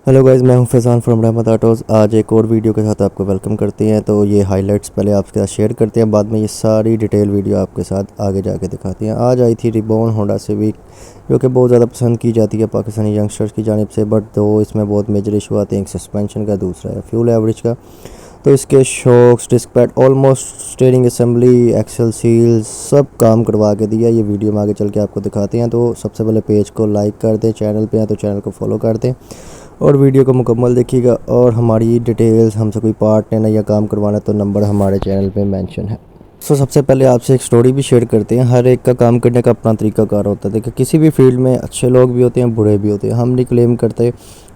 Hello guys, मैं हूं Faizan from रहमत ऑटोज़। आज एक और वीडियो के साथ आपको वेलकम करते हैं। तो ये हाइलाइट्स पहले आपके साथ शेयर करते हैं, बाद में ये सारी डिटेल वीडियो आपके साथ आगे जाके दिखाते हैं। आज आई थी रिबॉन होंडा सिविक, जो कि बहुत ज़्यादा पसंद की जाती है पाकिस्तानी यंगस्टर्स की जानिब से। बट दो इसमें बहुत मेजर इशू आते हैं, एक सस्पेंशन का, दूसरा है फ्यूल एवरेज का। तो इसके shocks, disc pad, almost steering assembly, axle seals सब काम करवा के दिया। ये वीडियो में आगे चल के आपको दिखाते हैं। तो सबसे पहले पेज को लाइक कर दें, चैनल पे हैं तो चैनल को फॉलो कर दें और वीडियो को मुकम्मल देखिएगा। और हमारी डिटेल्स, हमसे कोई पार्ट लेना या काम करवाना तो नंबर हमारे चैनल पे मेंशन है। सबसे पहले आपसे एक स्टोरी भी शेयर करते हैं। हर एक का काम करने का अपना तरीकाकार होता है। देखिए, किसी भी फील्ड में अच्छे लोग भी होते हैं, बुरे भी होते हैं। हम नहीं क्लेम करते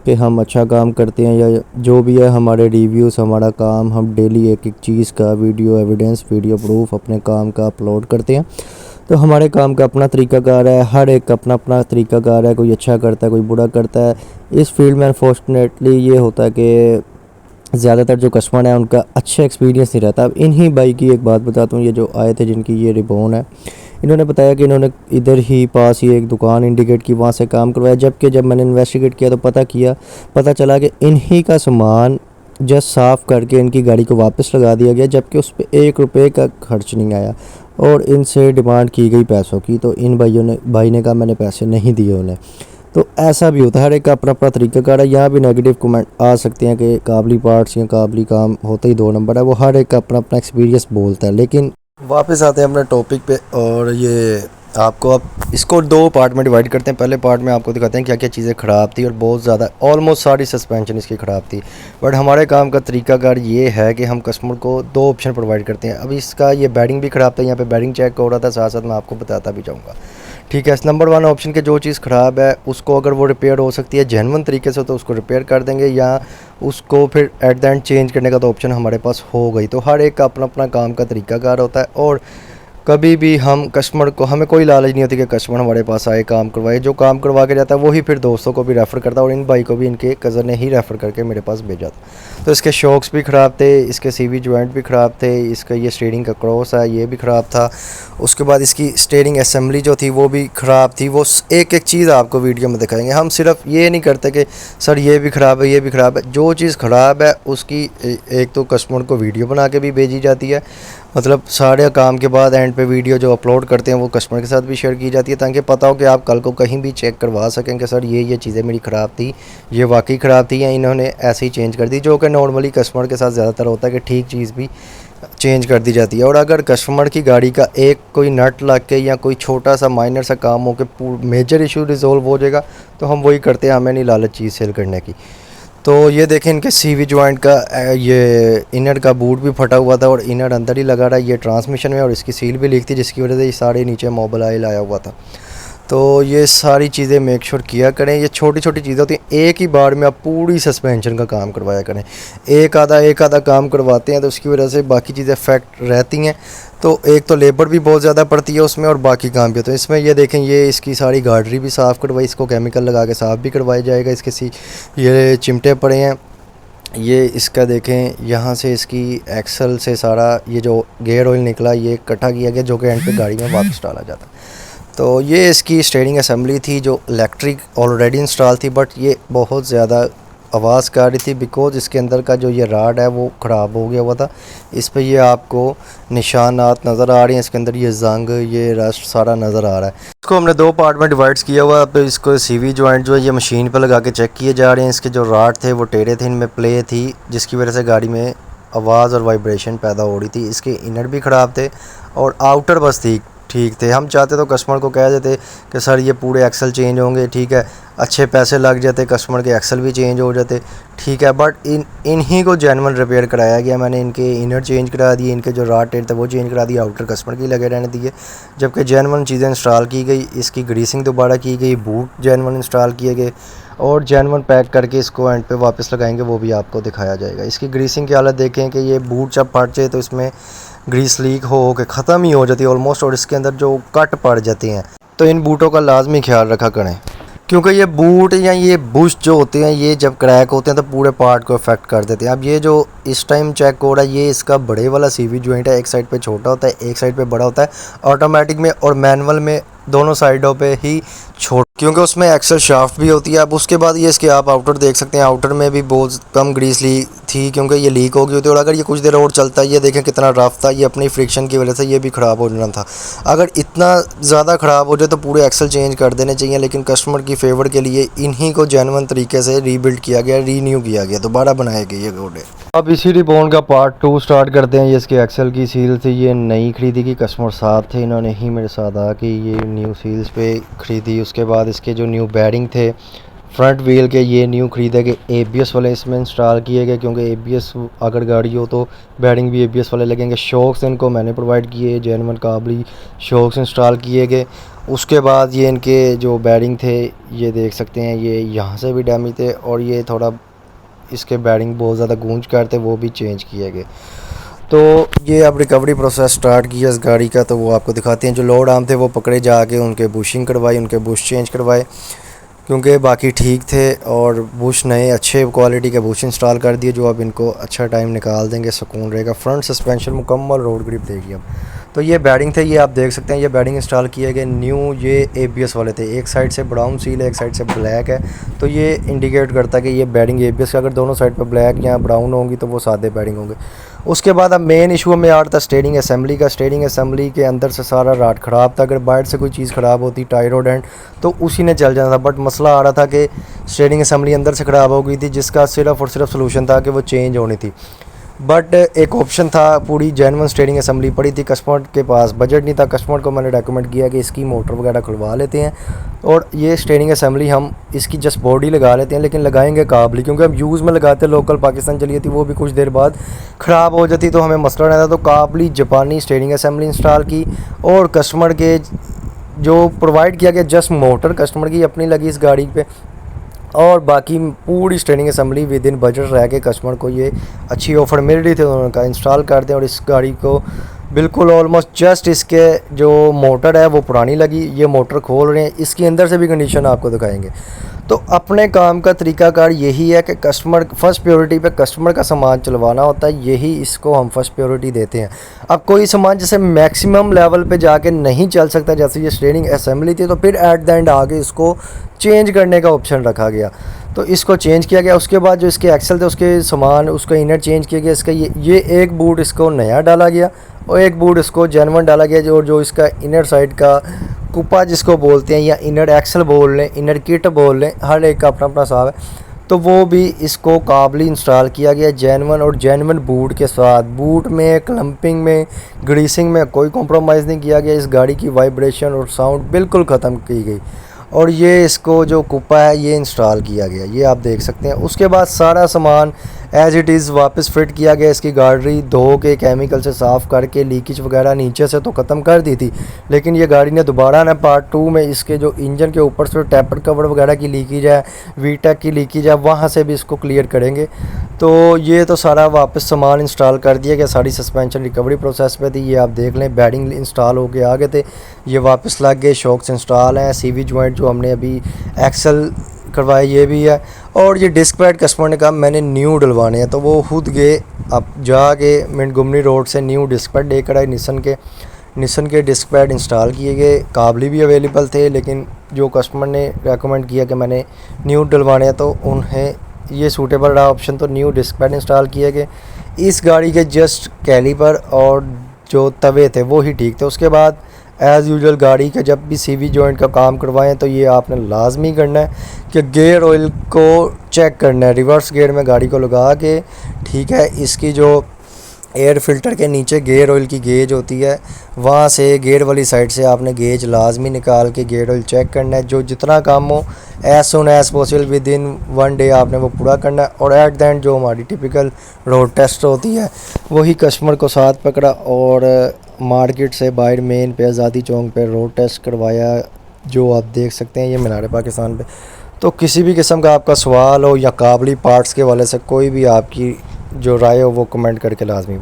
कि हम अच्छा काम करते हैं या जो भी है। हमारे रिव्यूज़, हमारा काम, हम डेली एक एक चीज़ का वीडियो एविडेंस, वीडियो प्रूफ अपने काम का अपलोड करते हैं। तो हमारे काम का अपना तरीकाकार है, हर एक का अपना अपना तरीकाकार है। कोई अच्छा करता है, कोई बुरा करता है। इस फील्ड में अनफॉर्चुनेटली ये होता है कि ज़्यादातर जो कस्टमर हैं उनका अच्छा एक्सपीरियंस नहीं रहता। अब इन्हीं भाई की एक बात बताता हूँ। ये जो आए थे, जिनकी ये रिबॉन है, इन्होंने बताया कि इन्होंने इधर ही पास ही एक दुकान इंडिकेट की, वहाँ से काम करवाया। जबकि जब मैंने इन्वेस्टिगेट किया तो पता चला कि इन्हीं का सामान जस्ट साफ़ करके इनकी गाड़ी को वापस लगा दिया गया, जबकि उस पर 1 रुपये का खर्च नहीं आया। और इनसे डिमांड की गई पैसों की, तो इन भाई ने कहा मैंने पैसे नहीं दिए उन्हें। तो ऐसा भी होता है, हर एक का अपना अपना तरीकाकार है। यहाँ भी नेगेटिव कमेंट आ सकते हैं कि काबली पार्ट्स या काबली काम होते ही 2 नंबर है। वो हर एक का अपना अपना एक्सपीरियंस बोलता है। लेकिन वापस आते हैं अपने टॉपिक पे। और ये आपको अब इसको 2 पार्ट में डिवाइड करते हैं। पहले पार्ट में आपको दिखाते हैं क्या क्या चीज़ें ख़राब थी, और बहुत ज़्यादा ऑलमोस्ट सारी सस्पेंशन इसकी ख़राब थी। बट हमारे काम का तरीकाकार ये है कि हम कस्टमर को 2 ऑप्शन प्रोवाइड करते हैं। अब इसका ये बैरिंग भी ख़राब था, यहाँ पे बैरिंग चेक हो रहा था, साथ साथ मैं आपको बताता भी जाऊँगा। ठीक है, नंबर 1 ऑप्शन के जो चीज़ ख़राब है उसको अगर वो रिपेयर हो सकती है जेन्युइन तरीके से तो उसको रिपेयर कर देंगे, या उसको फिर एट द एंड चेंज करने का तो ऑप्शन हमारे पास हो गई। तो हर एक का अपना अपना काम का तरीकाकार होता है। और कभी भी हम कस्टमर को, हमें कोई लालच नहीं होती कि कस्टमर हमारे पास आए, काम करवाए। जो काम करवा के जाता है वही फिर दोस्तों को भी रेफ़र करता है, और इन भाई को भी इनके कज़न ने ही रेफ़र करके मेरे पास भेजा था। तो इसके शॉक्स भी ख़राब थे, इसके सीवी जॉइंट भी ख़राब थे, इसका ये स्टीयरिंग का क्रॉस है ये भी ख़राब था। उसके बाद इसकी स्टीयरिंग असेंबली जो थी वो भी ख़राब थी। वो एक एक चीज़ आपको वीडियो में दिखाएंगे। हम सिर्फ ये नहीं करते कि सर ये भी ख़राब है, ये भी ख़राब है। जो चीज़ ख़राब है उसकी एक तो कस्टमर को वीडियो बना के भी भेजी जाती है, मतलब सारे काम के बाद एंड पे वीडियो जो अपलोड करते हैं वो कस्टमर के साथ भी शेयर की जाती है, ताकि पता हो कि आप कल को कहीं भी चेक करवा सकें कि सर ये चीज़ें मेरी ख़राब थी, ये वाकई ख़राब थी, या इन्होंने ऐसे ही चेंज कर दी। जो कि नॉर्मली कस्टमर के साथ ज़्यादातर होता है कि ठीक चीज़ भी चेंज कर दी जाती है। और अगर कस्टमर की गाड़ी का एक कोई नट लग के या कोई छोटा सा माइनर सा काम हो के मेजर इशू रिजोल्व हो जाएगा, तो हम वही करते हैं, हमें नहीं लालच चीज़ सेल करने की। तो ये देखें, इनके सीवी जॉइंट का ये इनर का बूट भी फटा हुआ था और इनर अंदर ही लगा रहा है। ये ट्रांसमिशन में, और इसकी सील भी लीक थी, जिसकी वजह से ये सारे नीचे मोबाइल आया हुआ था। तो ये सारी चीज़ें मेक श्योर किया करें। ये छोटी छोटी चीज़ें होती हैं, एक ही बार में आप पूरी सस्पेंशन का काम करवाया करें। एक आधा काम करवाते हैं तो उसकी वजह से बाकी चीज़ें इफेक्ट रहती हैं। तो एक तो लेबर भी बहुत ज़्यादा पड़ती है उसमें, और बाकी काम भी होते हैं इसमें। ये देखें, ये इसकी सारी गार्डरी भी साफ़ करवाई, इसको केमिकल लगा के साफ़ भी करवाया जाएगा। इसके ये चिमटे पड़े हैं। ये इसका देखें, यहाँ से इसकी एक्सल से सारा ये जो गेयर ऑयल निकला ये इकट्ठा किया गया, जो कि एंड पे गाड़ी में वापस डाला जाता। तो ये इसकी स्टीयरिंग असेंबली थी जो इलेक्ट्रिक ऑलरेडी इंस्टॉल थी, बट ये बहुत ज़्यादा आवाज़ कर रही थी बिकॉज इसके अंदर का जो ये राड है वो ख़राब हो गया हुआ था। इस पे ये आपको निशानात नज़र आ रहे हैं, इसके अंदर ये जंग, ये रस्ट सारा नज़र आ रहा है। इसको हमने 2 पार्ट में डिवाइड्स किया हुआ है। अब इसको सीवी जॉइंट जो है ये मशीन पे लगा के चेक किए जा रहे हैं। इसके जो राड थे वो टेढ़े थे, इनमें प्ले थी, जिसकी वजह से गाड़ी में आवाज़ और वाइब्रेशन पैदा हो रही थी। इसके इनर भी ख़राब थे और आउटर बस ठीक थे। हम चाहते तो कस्टमर को कह देते कि सर ये पूरे एक्सल चेंज होंगे, ठीक है, अच्छे पैसे लग जाते, कस्टमर के एक्सल भी चेंज हो जाते, ठीक है। बट इन्हीं को जेन्युइन रिपेयर कराया गया। मैंने इनके इनर चेंज करा दिए, इनके जो राड टेड थे वो चेंज करा दिए, आउटर कस्टमर की लगे रहने दिए, जबकि जेन्युइन चीज़ें इंस्टॉल की गई। इसकी ग्रीसिंग दोबारा की गई, बूट जेन्युइन इंस्टॉल किए गए, और जेन्युइन पैक करके इसको एंड पे वापस लगाएंगे, वो भी आपको दिखाया जाएगा। इसकी ग्रीसिंग की हालत देखें कि ये बूट जब फट जाए तो इसमें ग्रीस लीक हो के ख़त्म ही हो जाती है ऑलमोस्ट, और इसके अंदर जो कट पड़ जाते हैं। तो इन बूटों का लाजमी ख्याल रखा करें, क्योंकि ये बूट या ये बुश जो होते हैं ये जब क्रैक होते हैं तो पूरे पार्ट को अफेक्ट कर देते हैं। अब ये जो इस टाइम चेक हो रहा है ये इसका बड़े वाला सीवी जॉइंट है, एक साइड पे छोटा होता है, एक साइड पे बड़ा होता है। ऑटोमेटिक में और मैनुअल में दोनों साइडों पे ही छोड़, क्योंकि उसमें एक्सल शाफ्ट भी होती है। अब उसके बाद ये इसके आप आउटर देख सकते हैं, आउटर में भी बहुत कम ग्रीस ली थी क्योंकि ये लीक हो गई होती है। और अगर ये कुछ देर और चलता है, ये देखें कितना रफ था, ये अपनी फ्रिक्शन की वजह से ये भी ख़राब हो जाना था। अगर इतना ज़्यादा ख़राब हो जाए तो पूरे एक्सल चेंज कर देने चाहिए, लेकिन कस्टमर की फेवर के लिए इन्हीं को जेन्युइन तरीके से रीबिल्ड किया गया, रीन्यू किया गया, दोबारा बनाए गए ये घोड़े। अब इसी रिबॉन का पार्ट 2 स्टार्ट करते हैं। ये इसके एक्सल की सील थी, ये नई ख़रीदी की, कस्टमर साथ थे, इन्होंने ही मेरे साथ आके ये न्यू सील्स पे ख़रीदी। उसके बाद इसके जो न्यू बैरिंग थे फ्रंट व्हील के, ये न्यू ख़रीदे गए। ABS वाले इसमें इंस्टॉल किए गए, क्योंकि ABS अगर गाड़ी हो तो बैरिंग भी ABS वाले लगेंगे। शॉक्स इनको मैंने प्रोवाइड किए, जेन्युइन काबली शॉक्स इंस्टॉल किए गए। उसके बाद ये इनके जो बैरिंग थे, ये देख सकते हैं, ये यहाँ से भी डैमेज थे और ये थोड़ा इसके बैरिंग बहुत ज़्यादा गूंज करते, वो भी चेंज किए गए। तो ये अब रिकवरी प्रोसेस स्टार्ट किया इस गाड़ी का, तो वो आपको दिखाते हैं। जो लोड आर्म थे वो पकड़े जाके उनके बुशिंग करवाई, उनके बुश चेंज करवाए, क्योंकि बाकी ठीक थे। और बुश नए अच्छे क्वालिटी के बुश इंस्टॉल कर दिए, जो अब इनको अच्छा टाइम निकाल देंगे, सुकून रहेगा। फ्रंट सस्पेंशन मुकम्मल रोड ग्रिप देगी अब। तो ये बैरिंग थे, ये आप देख सकते हैं, ये बैरिंग इंस्टॉल किए गए न्यू। ये ABS वाले थे, एक साइड से ब्राउन सील है, एक साइड से ब्लैक है, तो ये इंडिकेट करता है कि ये बैरिंग ABS का। अगर दोनों साइड पर ब्लैक या ब्राउन होंगी तो वो सादे बैरिंग होंगे। उसके बाद अब मेन इशू में आ रहा था स्टीयरिंग असेंबली का। स्टीयरिंग असेंबली के अंदर से सारा राड ख़राब था, अगर बाहर से कोई चीज़ ख़राब होती टाई रोड एंड तो उसी ने चल जाना था। बट मसला आ रहा था कि स्टीयरिंग असेंबली अंदर से ख़राब हो गई थी, जिसका सिर्फ़ और सिर्फ सलूशन था कि वो चेंज होनी थी। बट एक ऑप्शन था, पूरी जेन्युइन स्टीयरिंग असेंबली पड़ी थी, कस्टमर के पास बजट नहीं था। कस्टमर को मैंने रेकमेंड किया कि इसकी मोटर वगैरह खुलवा लेते हैं और ये स्टीयरिंग असेंबली हम इसकी जस्ट बॉडी लगा लेते हैं, लेकिन लगाएंगे काबली, क्योंकि हम यूज़ में लगाते लोकल पाकिस्तान चली थी, वो भी कुछ देर बाद ख़राब हो जाती तो हमें मसला रहता। तो काबली जापानी स्टीयरिंग असेंबली इंस्टॉल की और कस्टमर के जो प्रोवाइड किया गया जस्ट मोटर कस्टमर की अपनी लगी इस गाड़ी पे, और बाकी पूरी steering assembly with in budget रह के कस्टमर को ये अच्छी ऑफ़र मिल रही थी, उन्होंने कहा इंस्टॉल कर दें। और इस गाड़ी को बिल्कुल ऑलमोस्ट जस्ट इसके जो मोटर है वो पुरानी लगी, ये मोटर खोल रहे हैं, इसकी अंदर से भी कंडीशन आपको दिखाएंगे। तो अपने काम का तरीकाकार यही है कि कस्टमर फर्स्ट प्रायोरिटी पे कस्टमर का सामान चलवाना होता है, यही इसको हम फर्स्ट प्रायोरिटी देते हैं। अब कोई सामान जैसे मैक्सिमम लेवल पे जाके नहीं चल सकता, जैसे ये स्टीयरिंग असेंबली थी, तो फिर एट द एंड आगे इसको चेंज करने का ऑप्शन रखा गया, तो इसको चेंज किया गया। उसके बाद जो इसके एक्सल थे उसके सामान उसका इनर चेंज किया गया। इसका ये एक बूट इसको नया डाला गया और एक बूट इसको जेन्युइन डाला गया। जो इसका इनर साइड का कुपा जिसको बोलते हैं, या इनर एक्सल बोल लें, इनर किट बोल लें, हर एक का अपना अपना हिसाब है, तो वो भी इसको काबली इंस्टॉल किया गया जेन्युइन और जेन्युइन बूट के साथ। बूट में क्लम्पिंग में ग्रीसिंग में कोई कॉम्प्रोमाइज़ नहीं किया गया। इस गाड़ी की वाइब्रेशन और साउंड बिल्कुल ख़त्म की गई और ये इसको जो कुपा है ये इंस्टॉल किया गया, ये आप देख सकते हैं। उसके बाद सारा सामान एज इट इज़ वापस फिट किया गया। इसकी गाड़ी धो के केमिकल से साफ़ करके लीकेज वगैरह नीचे से तो ख़त्म कर दी थी, लेकिन ये गाड़ी ने दोबारा ना पार्ट 2 में इसके जो इंजन के ऊपर से टैपर कवर वगैरह की लीकेज है, वीटेक की लीकेज है, वहाँ से भी इसको क्लियर करेंगे। तो ये तो सारा वापस सामान इंस्टॉल कर दिया गया। सारी सस्पेंशन रिकवरी प्रोसेस पे थी, ये आप देख लें। बैरिंग इंस्टॉल हो के आ गए थे, ये वापस लग गए। शॉक्स इंस्टॉल हैं, CV जॉइंट जो हमने अभी एक्सल करवाए ये भी है। और ये डिस्क पैड कस्टमर ने कहा मैंने न्यू डलवाने हैं, तो वो खुद गए अब जाके मिंटगोमरी रोड से न्यू डिस्क पैड लेकर आए। निसन के डिस्क पैड इंस्टॉल किए गए, काबली भी अवेलेबल थे, लेकिन जो कस्टमर ने रेकमेंड किया कि मैंने न्यू डलवाने हैं तो उन्हें ये सूटेबल रहा ऑप्शन, तो न्यू डिस्क पैड इंस्टॉल किए गए। इस गाड़ी के जस्ट कैलिपर और जो तवे थे वो ही ठीक थे। उसके बाद एज़ यूजुअल गाड़ी का जब भी CV जॉइंट का काम करवाएं तो ये आपने लाजमी करना है कि गियर ऑयल को चेक करना है। रिवर्स गियर में गाड़ी को लगा के, ठीक है, इसकी जो एयर फिल्टर के नीचे गियर ऑयल की गेज होती है, वहाँ से गियर वाली साइड से आपने गेज लाजमी निकाल के गियर ऑयल चेक करना है। जो जितना काम हो as soon as possible within 1 day आपने वो पूरा करना है। और एट द एंड जो हमारी टिपिकल रोड टेस्ट होती है वही कस्टमर को साथ पकड़ा और मार्केट से बाहर मेन पे आज़ादी चौक पे रोड टेस्ट करवाया, जो आप देख सकते हैं ये मीनार पाकिस्तान पे। तो किसी भी किस्म का आपका सवाल हो या काबली पार्ट्स के वाले से कोई भी आपकी जो राय हो वो कमेंट करके लाजमी